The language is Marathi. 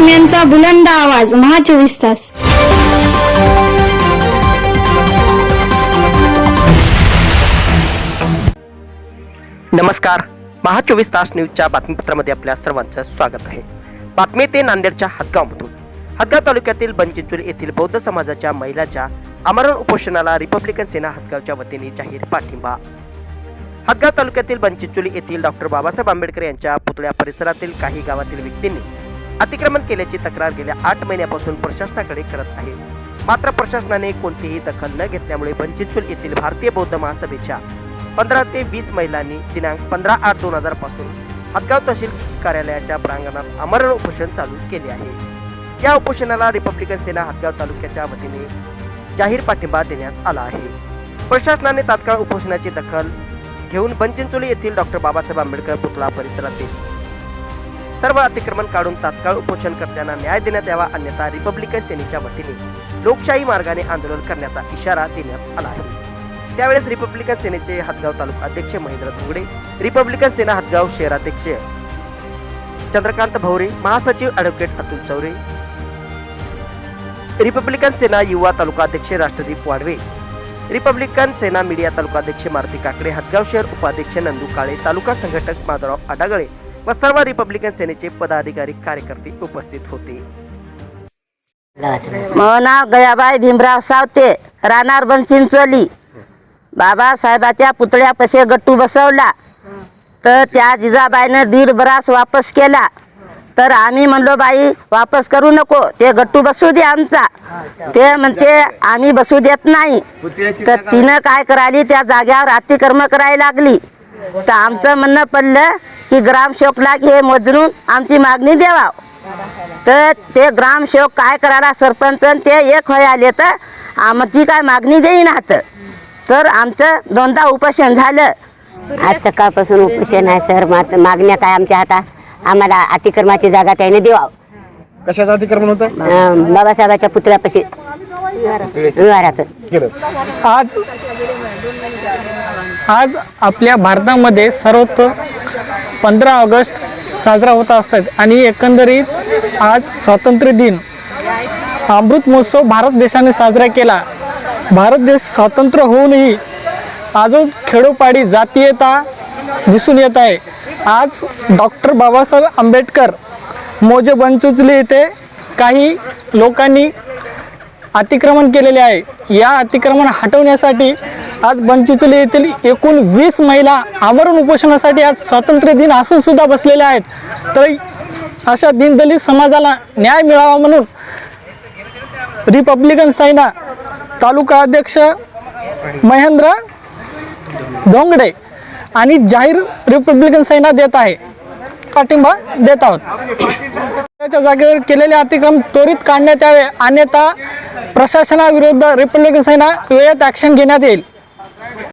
बातम्यांचा बुलंद आवाज महा 24 तास. नमस्कार. महा 24 तास न्यूजच्या बातमीपत्रामध्ये आपल्या सर्वांचं स्वागत आहे. बातमी ते नांदेडच्या हदगावमधून. हदगाव तालुक्यातील बनचिंचोली येथील बौद्ध समाजाच्या महिलांच्या आमरण उपोषणाला रिपब्लिकन सेना हदगावच्या वतीने जाहीर पाठिंबा. हदगाव तालुक्यातील बनचिंचोली येथील डॉक्टर बाबासाहेब आंबेडकर यांच्या पुतळ्या परिसरातील काही गावातील व्यक्तींनी अतिक्रमण केल्याची तक्रार गेल्या 8 महिन्यापासून प्रशासनाकडे करत आहे. मात्र प्रशासनाने कोणतीही दखल न घेतल्यामुळे बनचिंचोली येथील भारतीय बौद्ध महासभेच्या 15 ते 20 महिलांनी दिनांक 15/8/2000 पासून हदगाव तहसील कार्यालयाच्या प्रांगणात आमरण उपोषण चालू केले आहे. या उपोषणाला रिपब्लिकन सेना हदगाव तालुक्याच्या वतीने जाहीर पाठिंबा देण्यात आला आहे. प्रशासनाने तात्काळ उपोषणाची दखल घेऊन बनचिंचोली येथील डॉक्टर बाबासाहेब आंबेडकर पुतळा परिसरातील सर्व अतिक्रमण काढून तात्काळ उपोषणकर्त्यांना न्याय देण्यात यावा, अन्यथा रिपब्लिकन सेनेच्या वतीने लोकशाही मार्गाने आंदोलन करण्याचा इशारा देण्यात आला आहे. त्यावेळेस रिपब्लिकन सेनेचे हदगाव तालुका अध्यक्ष महेंद्र धोंगडे, रिपब्लिकन सेना हदगाव शहराध्यक्ष चंद्रकांत भवरे, महासचिव ॲडव्होकेट अतुल चौरे, रिपब्लिकन सेना युवा तालुका अध्यक्ष राष्ट्रदीप वाडवे, रिपब्लिकन सेना मीडिया तालुका अध्यक्ष मारुती काकडे, हदगाव शहर उपाध्यक्ष नंदू काळे, तालुका संघटक माधवराव आडागळे व सर्व रिपब्लिकन सेनेचे पदाधिकारी कार्यकर्ते उपस्थित होते. माझं नाव गयाबाई भीमराव सावते, राहणार बनचिंचोली. बाबासाहेबाच्या पुतळ्यापाशी गट्टू बसवला तर त्या जिजाबाईने 1.5 बरास वापस केला. तर आम्ही म्हणलो बाई वापस करू नको, ते गट्टू बसू दे आमचा. ते म्हणते आम्ही बसू देत नाही. तर तिनं काय करायली, त्या जाग्यावर अतिक्रमण करायला लागली. तर आमचं म्हणणं पडलं की ग्रामसेवकला हे मोजून आमची मागणी द्यावा. तर ते ग्रामसेवक काय करायला, सरपंच ते एक होय आले तर आमची काय मागणी देईनात. तर आमचं 2दा उपोषण झालं. आज सकाळपासून उपोषण आहे सर. मागण्या काय आमच्या हातात, आम्हाला अतिक्रमणाची जागा त्याने द्यावा. कशाचं अतिक्रमण होतं? बाबासाहेबाच्या पुतळ्यापाशी विहाराचं. आज आपल्या भारतामध्ये सर्वत्र 15 ऑगस्ट साजरा होत असतात आणि एकंदरीत आज स्वातंत्र्य दिन अमृत महोत्सव भारत देशाने साजरा केला. भारत देश स्वतंत्र होऊनही आजच खेडोपाडी जातीयता दिसून येत आहे. आज डॉक्टर बाबासाहेब आंबेडकर मोजे बनचिंचोली येथे काही लोकांनी अतिक्रमण केलेले आहे. या अतिक्रमण हटवण्यासाठी आज बनचिंचोली येथील एकूण 20 महिला आमरण उपोषणासाठी आज स्वातंत्र्य दिन असून सुद्धा बसलेल्या आहेत. तर अशा दीनदलित समाजाला न्याय मिळावा म्हणून रिपब्लिकन सेना तालुका अध्यक्ष महेंद्र धोंगडे आणि जाहीर रिपब्लिकन सेना देत आहे, पाठिंबा देत आहोत. त्याच्या जागेवर केलेले अतिक्रमण त्वरित काढण्यात यावे, अन्यथा प्रशासनाविरुद्ध रिपब्लिकन सेना वेळेत ॲक्शन घेण्यात येईल.